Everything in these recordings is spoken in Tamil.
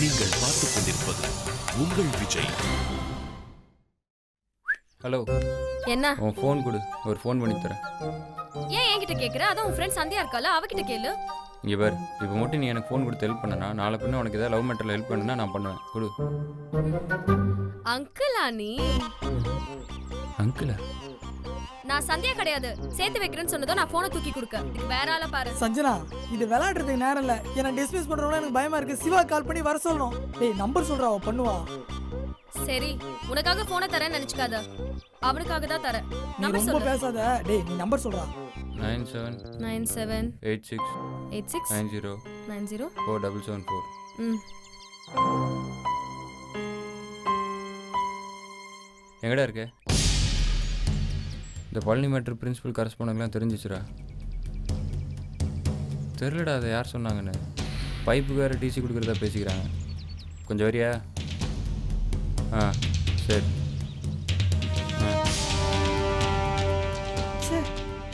நீங்கள் பார்த்துக் கொண்டிருப்பது உங்கள் விஜய். ஹலோ, என்ன உன் ஃபோன் கொடு, ஒரு ஃபோன் பண்ணி தரேன். ஏன் என்கிட்ட கேக்குற? அதான் உன் ஃப்ரெண்ட் சந்தியா இருக்கால, அவகிட்ட கேளு. இங்கே பாரு, இப்போ மட்டும் நீ எனக்கு ஃபோன் கொடுத்து ஹெல்ப் பண்ணனா, நாளை பின்ன உனக்கு ஏதாவது லவ் மேட்டரில் ஹெல்ப் பண்ணுனா நான் பண்ணுவேன். கொடு. அங்கிளா நீ? அங்கிளா? நான் சந்தியா கிடையாது. சேர்த்து வைக்கிறேன்னு சொன்னதோ நான் போனை தூக்கி கொடுக்க. இதுக்கு வேற ஆள பாரு. சஞ்சனா, இது விளையாடுறதுக்கு நேரம் இல்ல. என்ன டிஸ்மிஸ் பண்றவங்க எனக்கு பயமா இருக்கு. சிவா கால் பண்ணி வர சொல்லணும். டேய் நம்பர் சொல்றா, அவ பண்ணுவா. சரி, உனக்காக போனை தரேன்னு நினைச்சுக்காத. அவனுக்காக தான் தரேன். நீ நம்பர் ரொம்ப சொல்லு. பேசாத. டேய் நீ நம்பர் சொல்றா. 97 86 86 90 90 4774. ம். எங்கடா இருக்க? இந்த பழனி மேட்ரு பிரின்சிபல் கரஸ்பாண்டெலாம் தெரிஞ்சிச்சுரா? தெரிலடா, அதை யார் சொன்னாங்கன்னு. பைப்புக்கு வேறு டிசி கொடுக்குறதா பேசிக்கிறாங்க. கொஞ்சம் வரியா? ஆ சரி.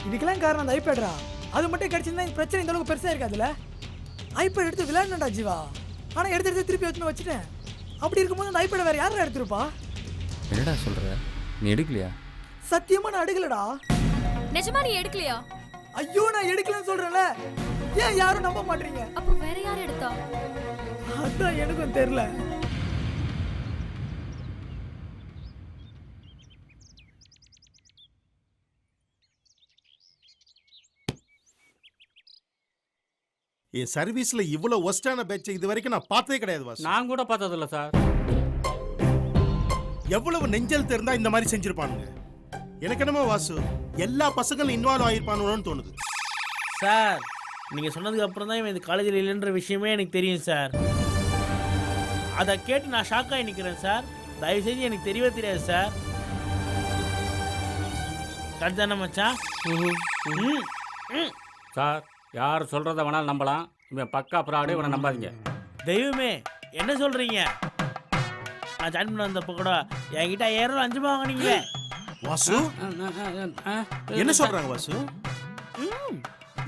இதுக்கெல்லாம் காரணம் அந்த ஐபேட்ரா. அது மட்டும் கிடைச்சிருந்தா இந்த பிரச்சனை இந்த அளவுக்கு பெருசா இருக்காதுல்ல. ஐபேட் எடுத்து விளையாடணும்டா ஜீவா. ஆனா எடுத்து திருப்பி வச்சுட்டேன். அப்படி இருக்கும்போது அந்த ஐபேடை வேற யாரும் எடுத்துருப்பா? என்னடா சொல்கிற? நீ எடுக்கலையா? சத்தியமா நான் எடுக்கலடா. நிஜமா நீ எடுக்கலையா? ஐயோ, நான் எடுக்கலன்னு சொல்றேன்ல. ஏன் யாரும் நம்ப மாட்டீங்க? அப்ப வேற யார் எடுத்தா? அதான் எனக்கும் தெரியல. என் சர்வீஸ்ல இவ்வளவு ஒஸ்டான பேட்ச் இது வரைக்கும் நான் பார்த்ததே கிடையாது வாசு. நான் கூட பார்த்ததில்ல சார். எவ்வளவு நெஞ்சல் தெரிந்தா இந்த மாதிரி செஞ்சிருப்பானுங்க. எனக்கு என்னமோ வாசு, எல்லா பசங்களும் இன்வால்வ் ஆயிருப்பானுன்னு தோணுது. சார், நீங்க சொன்னதுக்கு அப்புறம் தான் இவன் இந்த காலேஜில் இல்லைன்ற விஷயமே எனக்கு தெரியும் சார். அதை கேட்டு நான் ஷாக் ஆகி நிற்கிறேன் சார். தயவு செஞ்சு எனக்கு தெரியவே தெரியாது சார். கரெக்டான மச்சான்? சார், யார் சொல்கிறத வேணாலும் நம்பலாம். இவன் பக்கா ப்ராடு, இவனை நம்பாதீங்க. தெய்வமே, என்ன சொல்றீங்க? நான் ஜாயின் பண்ண வந்தப்போ கூட என்கிட்ட 5000 ரூபா 5 ரூபா வாங்கினீங்களே. வாசு என்ன சொல்றாங்க வாசு?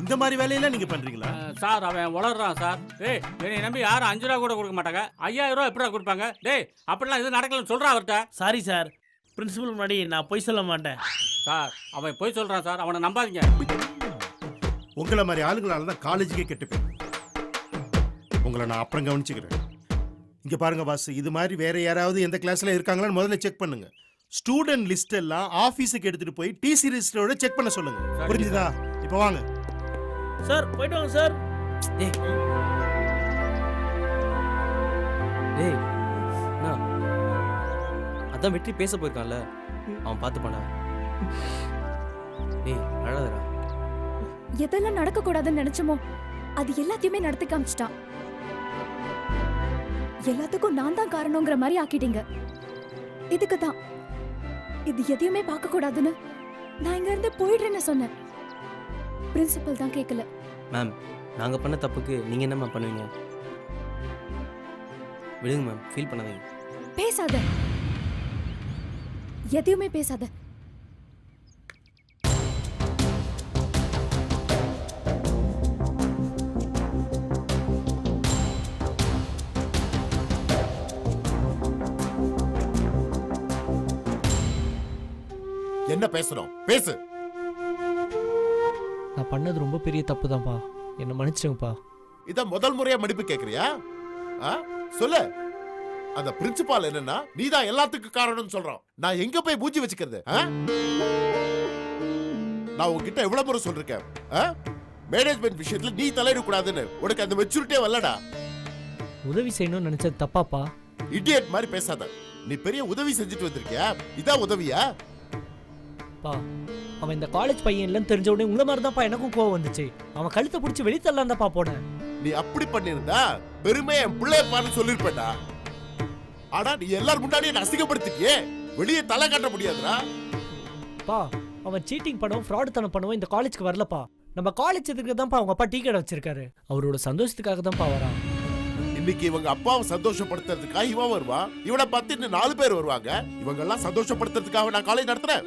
இந்த மாதிரி வேலையெல்லாம் நீங்க பண்றீங்களா? சார், அவன் வளர்றான் சார். டேய், என்னை நம்பி யாரும் 5 ரூபா கூட கொடுக்க மாட்டாங்க. 5000 ரூபா எப்படா கொடுப்பாங்க? டேய், அப்படிலாம் இது நடக்கலன்னு சொல்கிறா அவர்கிட்ட. சாரி சார், பிரின்சிபல் முன்னாடி நான் பொய் சொல்ல மாட்டேன் சார். அவன் போய் சொல்கிறான் சார், அவனை நம்பாதீங்க. உங்களை மாதிரி ஆளுங்களால தான் காலேஜுக்கே கெட்டு போய். உங்களை நான் அப்புறம் கவனிச்சுக்கிறேன். இங்க பாருங்க வாசு, இது மாதிரி வேற யாராவது எந்த கிளாஸ்ல இருக்காங்களான்னு முதல்ல செக் பண்ணுங்க. ஸ்டூடெண்ட் லிஸ்ட் எல்லாம் ஆபீஸுக்கு எடுத்துட்டு போய் டிசி ரிஜிஸ்டரோட செக் பண்ண சொல்லுங்க. புரிஞ்சுதா? இப்போ வாங்க சார், போயிட்டு வாங்க சார். டேய், அதான் வெற்றி பேச போயிருக்கான்ல, அவன் பார்த்து பண்ண. டேய் அழாதடா. எதெல்லாம் நடக்க கூடாதுன்னு நினைச்சோமோ அது எல்லாத்தையுமே நடத்தி காமிச்சிட்டான். எல்லாத்துக்கும் நான் தான் காரணங்கிற மாதிரி ஆக்கிட்டீங்க. இதுக்கு தான் இது எதையுமே பார்க்க கூடாதுன்னு நான் இங்க இருந்து போயிடுறேன்னு சொன்னேன். பிரின்சிபல் தான் கேட்கல. மேம், நாங்கள் பண்ண தப்புக்கு நீங்கள் என்ன மேம் பண்ணுவீங்க? விடுங்க மேம், ஃபீல் பண்ணாதீங்க. பேசாத, எதையுமே பேசாத. என்ன பேசுறோம்? பேசு. நான் பண்ணது ரொம்ப பெரிய தப்பு தான்ப்பா, என்ன மன்னிச்சிடுங்கப்பா. இத முதல் முறையா மன்னிப்பு கேக்குறியா? சொல்லு. அந்த பிரின்சிபால் என்னன்னா நீதான் எல்லாத்துக்கும் காரணம்னு சொல்றான். நான் எங்க போய் பூஜி வச்சுக்கிறது? நான் உன்கிட்ட எவ்வளவு முறை சொல்லிருக்கேன், மேனேஜ்மெண்ட் விஷயத்துல நீ தலையிட கூடாதுன்னு. உனக்கு அந்த மெச்சூரிட்டியே வரலடா. உதவி செய்யணும்னு நினைச்சது தப்பாப்பா. இடியட் மாதிரி பேசாத. நீ பெரிய உதவி செஞ்சுட்டு வந்திருக்கியா? இதான் உதவியா? பா, அவன் இந்த காலேஜ் பையன் இல்லைன்னு தெரிஞ்ச உடனே உங்களை மாதிரி தான்ப்பா எனக்கும் கோவம் வந்துச்சு. அவன் கழுத்தை பிடிச்சி வெளியே தரலாம் தான்ப்பா போனேன். நீ அப்படி பண்ணிருந்தா பெருமை என் பிள்ளையப்பான்னு சொல்லிருப்பேன்டா. ஆனா நீ எல்லாரும் முன்னாடியே அசிங்கப்படுத்திட்டியே, வெளியே தலை காட்ட முடியாதுடா. பா, அவன் சீட்டிங் பண்ணவும் ஃப்ராடுத்தனம் பண்ணவும் இந்த காலேஜ்க்கு வரலப்பா. நம்ம காலேஜ் எதுக்கு தான்ப்பா அவங்க அப்பா டீ கடை வச்சிருக்காரு. அவரோட சந்தோஷத்துக்காக தான்ப்பா வரான். இன்னைக்கு இவங்க அப்பாவை சந்தோஷப்படுத்துறதுக்காக இவன் வருவான். இவனை பார்த்து இன்னும் 4 பேர் வருவாங்க. இவங்க எல்லாம் சந்தோஷப்படுத்துறதுக்காக நான் காலேஜ் நடத்துறேன்.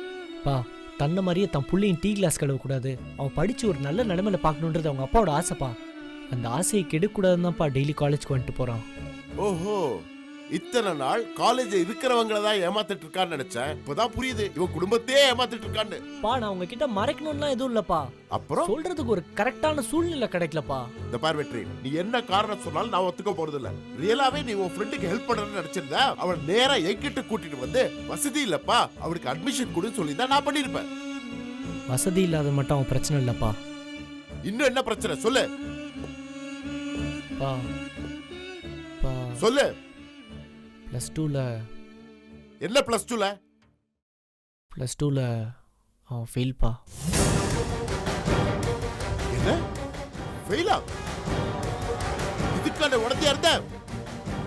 பா, தன்னை மாதிரியே தன் புள்ளையும் டீ கிளாஸ் கழுவ கூடாது, அவன் படிச்சு ஒரு நல்ல நிலைமையில பார்க்கணுன்றது அவங்க அப்பாவோட ஆசைப்பா. அந்த ஆசையை கெடுக்கூடாதுன்னு தான்ப்பா டெய்லி காலேஜ்க்கு வந்துட்டு போகிறான். ஓஹோ, இத்தனை நாள் காலேஜ் இருக்கிறவங்கள தான் ஏமாத்திட்டு இருக்கான்னு நினைச்சேன். இப்பதான் புரியுது இவன் குடும்பத்தையே ஏமாத்திட்டு இருக்கான்னு. பா நான் உங்ககிட்ட மறைக்கணும்லாம் எதுவும் இல்லப்பா. அப்புறம் சொல்றதுக்கு ஒரு கரெக்டான சூழ்நிலை கிடைக்கலப்பா. இந்த பார் வெற்றி, நீ என்ன காரணம் சொன்னாலும் நான் ஒத்துக்க போறது இல்ல. ரியலாவே நீ உன் ஃப்ரெண்டுக்கு ஹெல்ப் பண்ணணும்னு நினைச்சிருந்தா அவன் நேரா என்கிட்ட கூட்டிட்டு வந்து வசதி இல்லப்பா அவனுக்கு அட்மிஷன் கொடுன்னு சொல்லி தான் நான் பண்ணிருப்பேன். வசதி இல்லாத மட்டும் அவன் பிரச்சனை இல்லப்பா. இன்னும் என்ன பிரச்சனை சொல்லு பா பா சொல்லு. +2ல என்ன +2ல? +2ல அவன் ஃபெயில்ப்பா. என்ன ஃபெயிலா? இதுக்கான உடனே இருந்த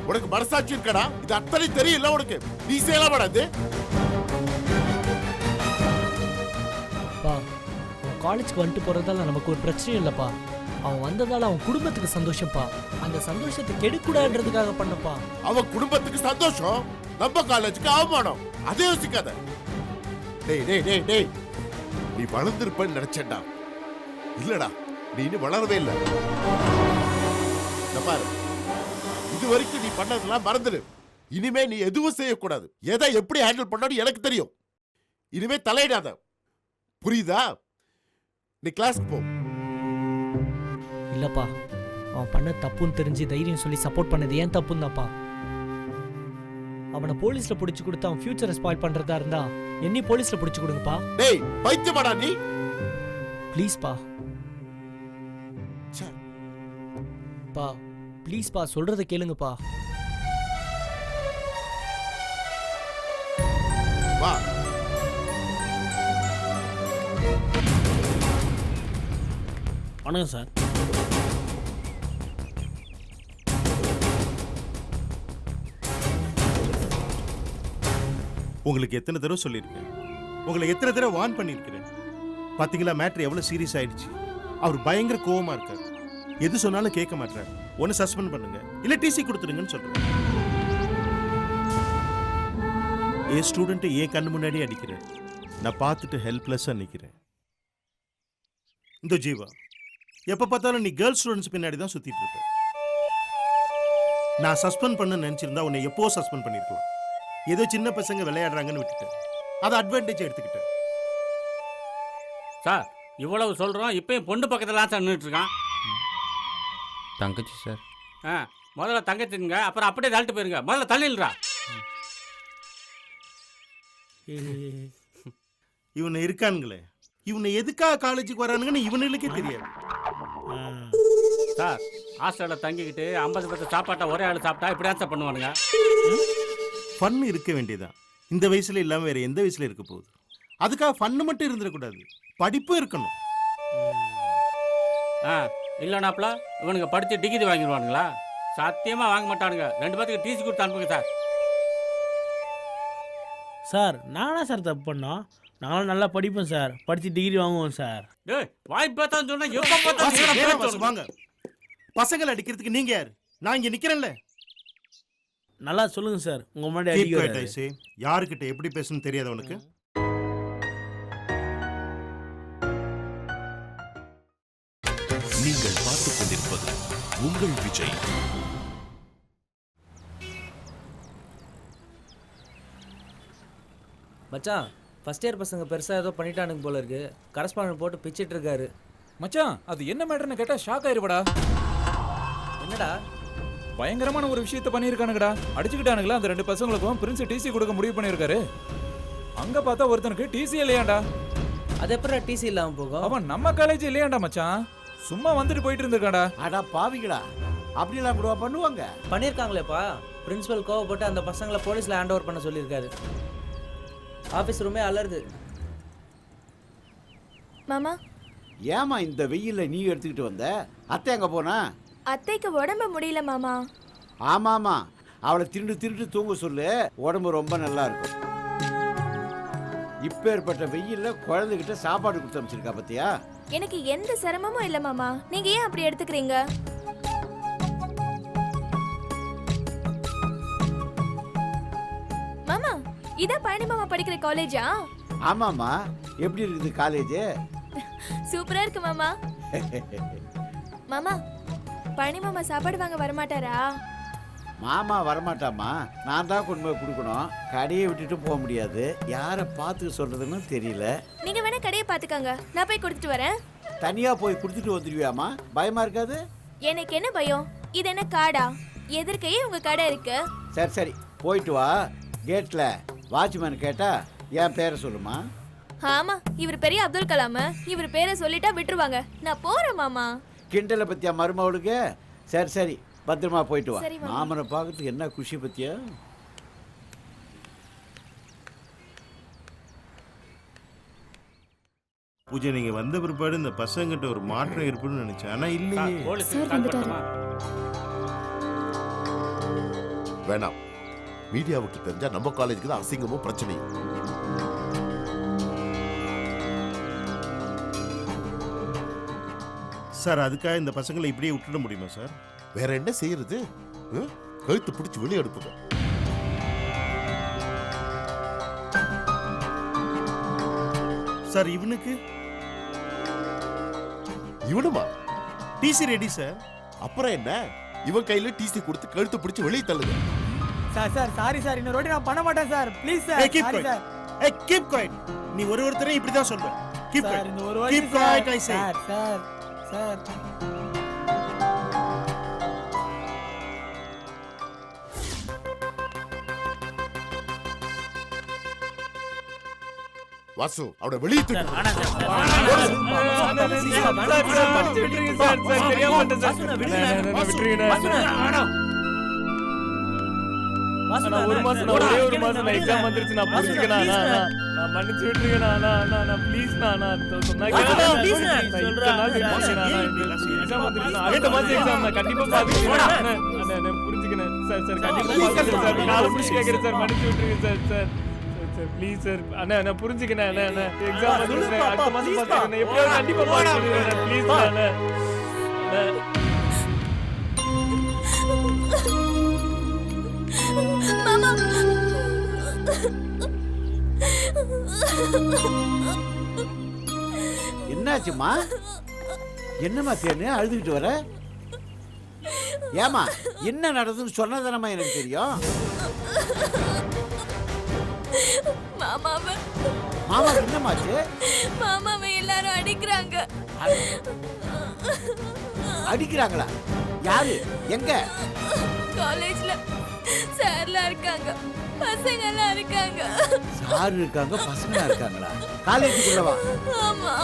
உனக்கு மனசாட்சி இருக்கடா? இது அத்தனை தெரியல உனக்கு? நீ செய்யலாமாடா இது? பா அவன் காலேஜ்க்கு வந்துட்டு போறதால நமக்கு ஒரு பிரச்சனையும் இல்லப்பா. அவன் வந்ததால அவன் குடும்பத்துக்கு சந்தோஷம்ப்பா. அந்த சந்தோஷத்தை கெடுக்கூடாதுன்றதுக்காக பண்ணப்பா. அவன் குடும்பத்துக்கு சந்தோஷம், நம்ம காலேஜுக்கு அவமானம். அதே யோசிக்காத. டேய் டேய் டேய் டேய், நீ வளர்ந்துருப்பன்னு நினைச்சேன்டா. இல்லடா, நீ இன்னும் வளரவே இல்லை. பாரு, இது வரைக்கும் நீ பண்ணதெல்லாம் மறந்துடு. இனிமே நீ எதுவும் செய்யக்கூடாது. எதை எப்படி ஹேண்டில் பண்ணணும் எனக்கு தெரியும். இனிமே தலையிடாத, புரியுதா? நீ கிளாஸ்க்கு போ. இல்லப்பா, அவன் பண்ண தப்புன்னு தெரிஞ்சு தைரியம் சொல்லி சப்போர்ட் பண்ணது ஏன் தப்புன்னு தான்ப்பா. அவனை போலீஸ்ல பிடிச்சு கொடுத்து அவன் ஃபியூச்சரை ஸ்பாயில் பண்றதா இருந்தா என்னை போலீஸ்ல பிடிச்சு கொடுங்கப்பா. டேய் பைத்தியமாடா நீ? ப்ளீஸ்ப்பா பா, ப்ளீஸ்ப்பா சொல்றத கேளுங்கப்பா. வா. வணக்கம் சார். உங்களுக்கு எத்தனை தடவை சொல்லியிருக்கேன், உங்களை எத்தனை தடவை வார்ன் பண்ணியிருக்கிறேன். பார்த்தீங்களா மேட்ரு எவ்வளோ சீரியஸ் ஆயிடுச்சு. அவர் பயங்கர கோவமா இருக்கார். எது சொன்னாலும் கேட்க மாட்டார். ஒன்று சஸ்பெண்ட் பண்ணுங்க, இல்லை டிசி கொடுத்துருங்கன்னு சொல்றேன். என் ஸ்டூடெண்ட்டை என் கண்ணு முன்னாடி அடிக்கிறேன். நான் பார்த்துட்டு ஹெல்ப்லெஸ்ஸாக நிற்கிறேன். இந்த ஜீவா, எப்போ பார்த்தாலும் நீ கேர்ள்ஸ் ஸ்டூடெண்ட்ஸ் பின்னாடி தான் சுற்றிட்டு இருப்ப. நான் சஸ்பெண்ட் பண்ண நினச்சிருந்தா உன்னை எப்போ சஸ்பெண்ட் பண்ணியிருக்கலாம். ஏதோ சின்ன பசங்க விளையாடுறாங்கன்னு விட்டுட்டேன். அதை அட்வான்டேஜ் எடுத்துக்கிட்டேன். சார் இவ்வளவு சொல்கிறோம், இப்பயும் பொண்ணு பக்கத்தில் சார் நின்றுட்டு இருக்கான். தங்கச்சி சார். ஆ, முதல்ல தங்கச்சிங்க, அப்புறம் அப்படியே தள்ளிட்டு போயிருங்க. முதல்ல தள்ளிடுறா. இவனை இருக்கானுங்களே, இவனை எதுக்காக காலேஜுக்கு வரானுங்கன்னு இவனுங்களுக்கே தெரியாது. சார் ஹாஸ்டலில் தங்கிக்கிட்டு 50 பேர் சாப்பாட்டை ஒரே ஆள் சாப்பிட்டா இப்படி ஆன்சர் பண்ணுவானுங்க. ஃபன் இருக்க வேண்டியதான். இந்த வயசுல இல்லாமல் வேற எந்த வயசுல இருக்க போகுது? அதுக்காக ஃபன்னு மட்டும் இருந்துடக்கூடாது, படிப்பும் இருக்கணும். ஆ இல்லைனாப்ல இவனுங்க படித்து டிகிரி வாங்கிடுவானுங்களா? சத்தியமாக வாங்க மாட்டானுங்க. 2 பேத்துக்கு டிசி கொடுத்து அனுப்புங்க சார். சார் நானா சார் தப்பு பண்ணோம்? நாங்களும் நல்லா படிப்போம் சார், படித்து டிகிரி வாங்குவோம் சார். டேய் வாய்ப்பா தான் சொன்னால் எப்போ பார்த்தா வாங்க. பசங்களை அடிக்கிறதுக்கு நீங்க யார்? நான் இங்க நிக்கிறேன்ல. நல்லா சொல்லுங்க சார். உங்க முன்னாடி யாருக்கிட்ட எப்படி பேசணும்னு தெரியாது உனக்கு? நீங்கள் பார்த்துக் கொண்டிருப்பது உங்கள் விஜய். மச்சான், ஃபர்ஸ்ட் இயர் பசங்க பெருசாக ஏதோ பண்ணிட்டானுங்க போல இருக்கு. கரஸ்பாண்டன்ட் போட்டு பிச்சிட்டு இருக்காரு. மச்சான் அது என்ன மேட்டர்னு கேட்டா ஷாக் ஆயிருவடா. என்னடா? பயங்கரமான ஒரு விஷயத்தை பண்ணியிருக்கானுங்கடா. அடிச்சுக்கிட்டானுங்களா அந்த 2 பசங்களுக்கும் பிரின்ஸ் டிசி கொடுக்க முடிவு பண்ணியிருக்காரு. அங்க பார்த்தா ஒருத்தனுக்கு டிசி இல்லையாண்டா. அது எப்படா டிசி இல்லாமல் போகும்? அவன் நம்ம காலேஜ் இல்லையாண்டா மச்சான், சும்மா வந்துட்டு போயிட்டு இருந்திருக்காடா. அடா பாவிங்களா, அப்படிலாம் கூட பண்ணுவாங்க? பண்ணியிருக்காங்களேப்பா. பிரின்சிபல் கோவப்பட்டு அந்த பசங்களை போலீஸில் ஹேண்ட் ஓவர் பண்ண சொல்லியிருக்காரு. ஆஃபீஸ் ரூமே அலருது. மாமா, ஏமா இந்த வெயில்ல நீ எடுத்துக்கிட்டு வந்த? அத்தை எங்க போனா? அத்தைக்கு உடம்பு முடியல மாமா. ஆமாமா, அவளை திருண்டு திருண்டு தூங்க சொல்லு, உடம்பு ரொம்ப நல்லா இருக்கும். இப்பேற்பட்ட வெயில்ல குழந்தைகிட்ட சாப்பாடு கொடுத்து அமைச்சிருக்கா பத்தியா? எனக்கு எந்த சிரமமும் இல்ல மாமா. நீங்க ஏன் அப்படி எடுத்துக்கிறீங்க? மாமா, இதான் பழனி மாமா படிக்கிற காலேஜா? ஆமாமா, எப்படி இருக்குது காலேஜ்? சூப்பரா இருக்கு மாமா. மாமா, பழனி மாமா சாப்பாடு வாங்க வரமாட்டாரா? மாமா வரமாட்டாமா, நான் தான் கொண்டு போய் கொடுக்கணும். கடையை விட்டுட்டு போக முடியாது. யாரை பார்த்து சொல்றதுன்னு தெரியல. நீங்க வேணா கடையை பாத்துக்கங்க, நான் போய் கொடுத்துட்டு வரேன். தனியா போய் கொடுத்துட்டு வந்துடுவியாமா? பயமா இருக்காது? எனக்கு என்ன பயம்? இது என்ன காடா? எதிர்க்கையே உங்க கடை இருக்கு. சரி சரி போயிட்டு வா. கேட்ல வாட்ச்மேன் கேட்டா என் பேரை சொல்லுமா. ஆமா, இவர் பெரிய அப்துல் கலாம். இவர் பேரை சொல்லிட்டா விட்டுருவாங்க. நான் போறேன் மாமா. கிண்டலை பத்தியா மருமவளுக்கு? சரி சரி பத்திரமா போயிட்டு வா. சரி, மாமா. மாமனை பார்க்கறதுக்கு என்ன குஷி பத்தியா. பூஜை நீங்க வந்த பிற்பாடு இந்த பசங்கிட்ட ஒரு மாற்றம் இருப்புன்னு நினைச்சேன். ஆனா இல்லையே. சார் வந்துட்டாரு. வேணாம், மீடியாவுக்கு தெரிஞ்சா நம்ம காலேஜுக்கு தான் அசிங்கமும் பிரச்சனையும். சார் அதுக்காக இந்த பசங்களை இப்படியே விட்டுட முடியுமா சார்? வேற என்ன செய்யறது? கழுத்து பிடிச்சி வெளியே எடுப்புங்க. சார் இவனுக்கு இவனுமா? DC ready sir. அப்புறம் என்ன, இவன் கையில டிசி கொடுத்து கழுத்து பிடிச்சி வெளியே தள்ளுங்க. சார் சார் சாரி சார், இன்னொரு வாட்டி நான் பண்ண மாட்டேன் sir. Please sir. Hey, keep sorry quiet. Sir. Hey, keep quiet. நீ ஒருத்தரையும் இப்படி தான் சொல்ற. Keep sir quiet. இந்த ஒரு வாட்டி Keep quiet, I say. Sir sir sir. Vasu, அவனை வெளியே தூக்கு. ஒரு மாசம் ஒரே ஒரு மாசம் எக்ஸாம் வந்துருச்சு. நான் புரிஞ்சுக்கணும். நான் மன்னிச்சு விட்டுருங்கண்ணா. ப்ளீஸ் எக்ஸாம் வந்துருச்சு. அடுத்த மாசம் எக்ஸாம் நான் கண்டிப்பா பாத்துக்கிறேன். புரிஞ்சுக்கிறேன் சார். சார் கண்டிப்பா சார் காலை பிடிச்சி கேட்கறேன் சார். மன்னிச்சு விட்டுருங்க sir. Sir sir please sir. அண்ணா நான் புரிஞ்சுக்கிறேன். அண்ணா எக்ஸாம் வந்துருச்சு. அடுத்த மாசம் பாத்துக்கிறேன். எப்படியாவது கண்டிப்பா பாத்துக்கிறேன். ப்ளீஸ் அண்ணா. மாமா என்னாச்சுமா? என்னம்மா தேனு அழுதுகிட்டு வர? ஏமா என்ன நடந்ததுன்னு சொன்னதானம்மா எனக்கு தெரியும். மாமாவை என்னமாச்சு? மாமாவை எல்லாரும் அடிக்கிறாங்க. அடிக்கிறாங்களா? யாரு? எங்க? காலேஜ்ல சார்லாம் இருக்காங்க, பசங்க எல்லாம் இருக்காங்க. சார் இருக்காங்க, பசங்க இருக்காங்களா? காலேஜுக்குள்ளவா? ஆமா.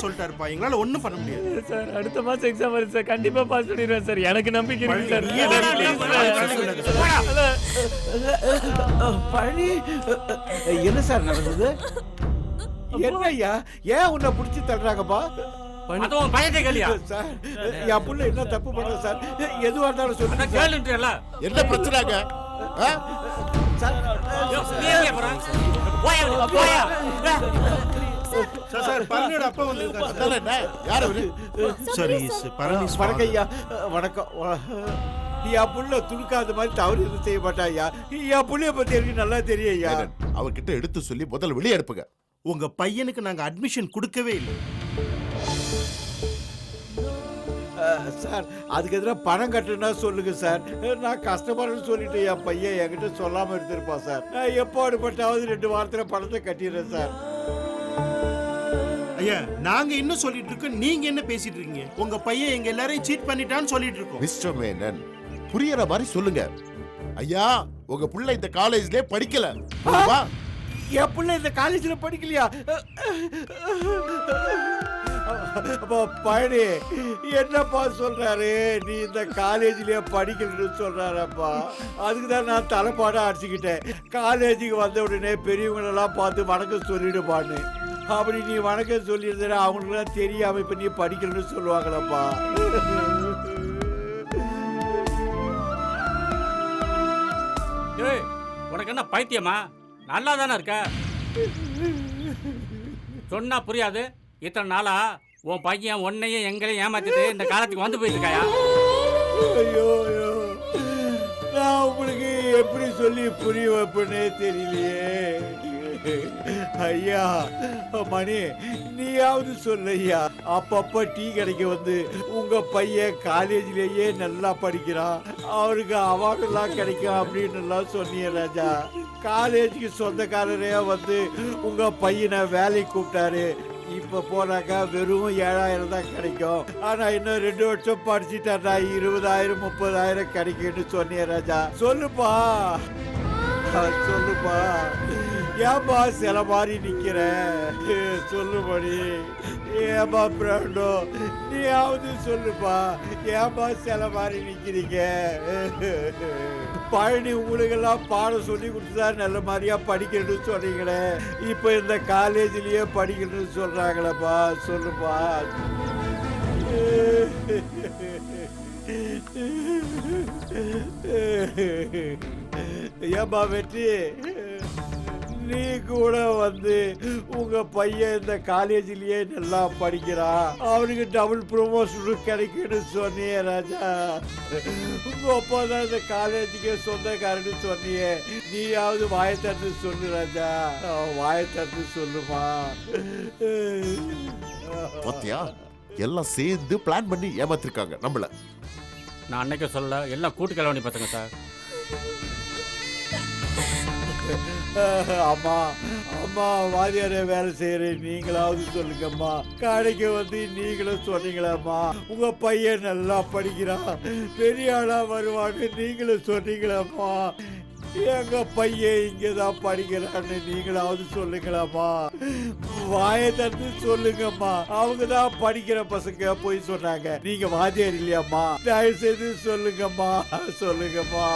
சொல்லிட்டாருப்பா, எங்களால ஒண்ணும் பண்ண முடியாது சார். அடுத்த மாசம் எக்ஸாம் வருது சார். கண்டிப்பா பாஸ் பண்ணிடுவேன் சார். எனக்கு நம்பிக்கை இருக்கு சார். பழனி, என்ன சார் நடந்தது? என்னய்யா, ஏன் உன்னை பிடிச்சி தள்ளுறாங்கப்பா? சார் என் புள்ள என்ன தப்பு பண்ண சார்? எதுவா இருந்தாலும் சொல்லுங்க. என்ன பிரச்சனைங்க? சார் பரணியோட அப்பா வந்திருக்காரு. யார் அவரு? சரி பரணி. வணக்கம் ஐயா. வணக்கம். என் புள்ள துணுக்காத மாதிரி தவறு எதுவும் செய்ய மாட்டா ஐயா. என் புள்ளைய பத்தி எனக்கு நல்லா தெரியும் ஐயா. அவர்கிட்ட எடுத்து சொல்லி முதல்ல வெளியே எடுப்புங்க. உங்க பையனுக்கு நாங்க அட்மிஷன் கொடுக்கவே இல்லை சார். அதுக்கு எதிராக பணம் கட்டுனா சொல்லுங்க சார். நான் கஷ்டப்படுறேன்னு சொல்லிட்டு என் பையன் என்கிட்ட சொல்லாம எடுத்திருப்பான் சார். நான் எப்பாடுபட்டாவது 2 வாரத்துல பணத்தை கட்டிடுறேன் சார். ஐயா நாங்க இன்னும் சொல்லிட்டு இருக்கோம், நீங்க என்ன பேசிட்டு இருக்கீங்க? உங்க பையன் எங்க எல்லாரையும் சீட் பண்ணிட்டான்னு சொல்லிட்டு இருக்கோம். மிஸ்டர் மேனன், புரியற மாதிரி சொல்லுங்க. ஐயா, உங்க புள்ள இந்த காலேஜ்லயே படிக்கல. வா. என் புள்ள இந்த காலேஜ்ல படிக்கலையா? பழனி என்னப்பா சொல்றாரு? நீ இந்த காலேஜ்லயே படிக்கணும்னு சொல்றாரப்பா. அதுக்கு தான் நான் தலைப்பாடா அடிச்சுக்கிட்டேன். காலேஜுக்கு வந்த உடனே பெரியவங்களெல்லாம் பார்த்து வணக்கம் சொல்லிடுப்பான்னு. அப்படி நீ வணக்கம் சொல்லியிருந்தா அவங்களுக்குலாம் தெரியாம இப்ப நீ படிக்கணும்னு சொல்லுவாங்களப்பா. உனக்கு என்ன பைத்தியமா? நல்லா தானே இருக்க. சொன்னா புரியாது. இத்தனை நாளா உன் பையன் உன்னையும் எங்களையும் ஏமாத்திட்டு இந்த காலத்துக்கு வந்து போயிட்டு இருக்காயா? ஐயோ சொல்லி புரிய வைப்பனே தெரியலையே. ஐயா மணி, நீயாவது சொல்லையா. அப்பப்ப டீ கடைக்கு வந்து உங்க பையன் காலேஜ்லயே நல்லா படிக்கிறான், அவருக்கு அவார்டெல்லாம் கிடைக்கும் அப்படின்னு எல்லாம் சொன்னீங்க ராஜா. காலேஜுக்கு சொந்தக்காரரே வந்து உங்க பையனை வேலைக்கு கூப்பிட்டாரு. இப்ப போனாக்கா வெறும் 7000 தான் கிடைக்கும். ஆனா இன்னும் 2 வருஷம் படிச்சுட்டா 20,000 30,000 கிடைக்கும்னு சொன்னீங்க ராஜா. சொல்லுப்பா சொல்லுப்பா, ஏன்பா சில மாதிரி நிக்கிற? சொல்லுபடி. ஏன்பா பிராண்டோ, நீயாவது சொல்லுப்பா, ஏன்பா சில மாதிரி நிக்கிறீங்க? பழனி உங்களுக்கெல்லாம் பாடம் சொல்லி கொடுத்துதா நல்ல மாதிரியா படிக்கணும்னு சொன்னீங்களே, இப்ப இந்த காலேஜ்லயே படிக்கணும்னு சொல்றாங்களப்பா. சொல்லுப்பா. ஏன்பா வெற்றி, நீ கூட வந்து உங்க பையன் இந்த காலேஜ்லயே நல்லா படிக்கிறான், அவனுக்கு டபுள் ப்ரொமோஷன் கிடைக்குன்னு சொன்னியே ராஜா. உங்க அப்பா தான் இந்த காலேஜுக்கு சொந்தக்காரன்னு சொன்னியே, நீயாவது வாயை தந்து சொல்லு ராஜா, வாயை தந்து சொல்லுமா. பாத்தியா, எல்லாம் சேர்ந்து பிளான் பண்ணி ஏமாத்திருக்காங்க நம்மள. நான் அன்னைக்கே சொல்ல, எல்லாம் கூட்டு கலவணி பார்த்துங்க சார். அம்மா அம்மா, வாதியாரே வேலை செய்யறேன், நீங்களாவது சொல்லுங்கம்மா. கடைக்கு வந்து நீங்களும் சொன்னீங்களாம்மா, உங்க பையன் நல்லா படிக்கிறான், பெரிய ஆளா வருவான்னு நீங்களும் சொன்னீங்களாம்மா. எங்க பையன் இங்கதான் படிக்கிறான்னு நீங்களாவது சொல்லுங்களாம்மா. வாயை தந்து சொல்லுங்கம்மா. அவங்கதான் படிக்கிற பசங்க போய் சொன்னாங்க, நீங்க வாத்தியார் இல்லையாம்மா? தயவு செய்து சொல்லுங்கம்மா, சொல்லுங்கம்மா.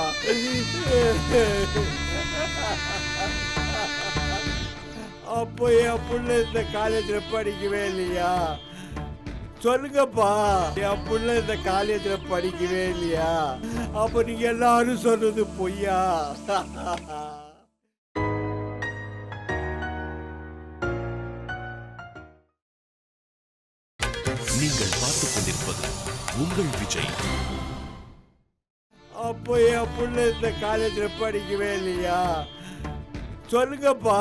அப்போ என் புள்ள இந்த காலேஜ்ல படிக்கவே இல்லையா? சொல்லுங்கப்பா, என் புள்ள இந்த காலேஜ்ல படிக்கவே இல்லையா? அப்ப நீங்க எல்லாரும் சொல்றது பொய்யா? நீங்கள் பார்த்துக் கொண்டிருப்பது உங்கள் விஜய். அப்போ என் புள்ள இந்த காலேஜ்ல படிக்கவே இல்லையா? சொல்லுங்கப்பா,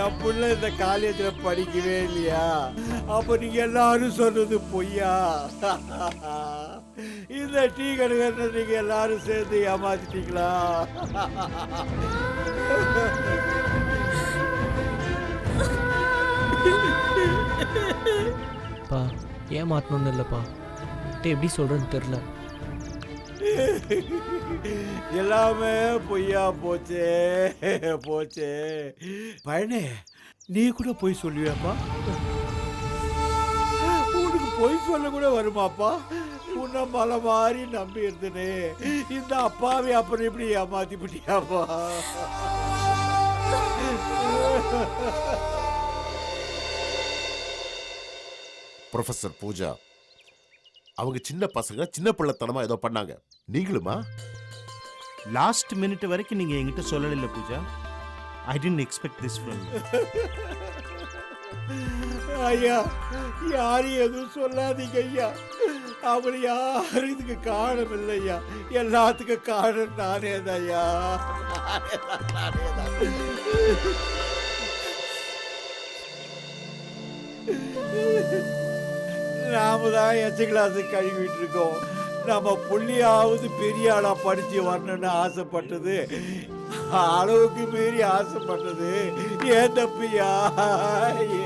என் புள்ள இந்த காலேஜ்ல படிக்கவே இல்லையா? அப்ப நீங்க எல்லாரும் சொல்றது பொய்யா? இந்த டீ கடைக்காரனை நீங்க எல்லாரும் சேர்ந்து ஏமாத்திட்டீங்களா? பா, ஏமாத்தணும்னு இல்லைப்பா, எப்படி சொல்றேன்னு தெரியல. எல்லாமே பொய்யா போச்சே போச்சே. பழனி, நீ கூட போய் சொல்லுவியாப்பா? உனக்கு பொய் சொல்ல கூட வருமாப்பா? உன்னை மலை மாதிரி நம்பி இருந்தனே, இந்த அப்பாவை அப்புறம் இப்படி ஏமாத்தி விட்டியாப்பா? ப்ரொஃபசர் பூஜா, அவங்க சின்ன பசங்க சின்ன பிள்ளைத்தனமா ஏதோ பண்ணாங்க. நீங்களுமா? லாஸ்ட் மினிட் வரைக்கும் நீங்க என்கிட்ட சொல்லல Pooja. I didn't expect this from you. ஐயா, யாரும் எதுவும் சொல்லாதீங்க ஐயா. அவளை யாரும் இதுக்கு காரணம் இல்லையா, எல்லாத்துக்கும் காரணம் நானே தான் ஐயா. நாம தான் எச்ச கிளாஸ் கழுவிட்டு இருக்கோம். நம்ம புள்ளியாவது பெரிய ஆளா படிச்சு வரணும்னு ஆசைப்பட்டது, அளவுக்கு மீறி ஆசைப்பட்டது ஏன் தப்பியா?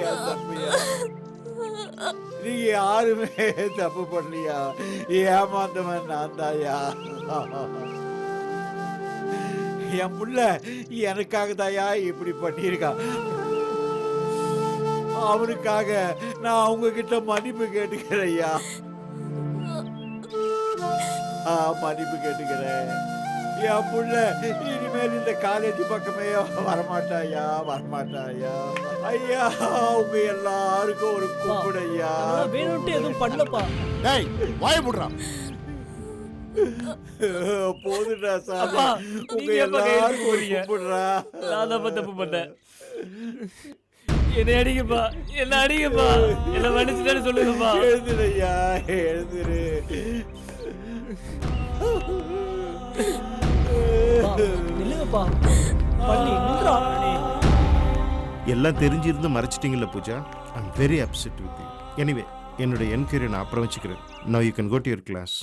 ஏன் தப்பியா? நீங்க யாருமே தப்பு பண்ணலையா? ஏமாந்தவன் நான் தாயா. என் புள்ள எனக்காக தாயா இப்படி பண்ணியிருக்கான். அவனுக்காக நான் உங்ககிட்ட மன்னிப்பு கேட்டுக்கிறேன் ஐயா. மன்னிப்பு கேட்டுக்கிறேன். என் புள்ள இனிமேல் இந்த காலேஜ் பக்கமே வரமாட்டாயா, வரமாட்டாயா. ஐயா, உங்க எல்லாருக்கும் ஒரு கூப்பிடு ஐயா. வேணும்ட்டு எதுவும் பண்ணலப்பா. டேய், வாயை மூடுறா. போதுடா சாமி, உங்க எல்லாருக்கும் ஒரு கூப்பிடுறா. நான் தான் தப்பு பண்ணேன். என்ன அடிங்கப்பா, என்ன அடிங்கப்பா, என்ன மன்னிச்சுட்டான்னு சொல்லுங்கப்பா. எழுதுறையா, எழுதுரு. நில்லுங்கப்பா பள்ளி நில்றா எல்லாம் தெரிஞ்சிருந்து மறைச்சிட்டீங்கல்ல Pooja. I am very upset with you. Anyway என்னோட என்கொயரி நான் அப்புறம் வச்சுக்கிறேன். Now you can go to your class.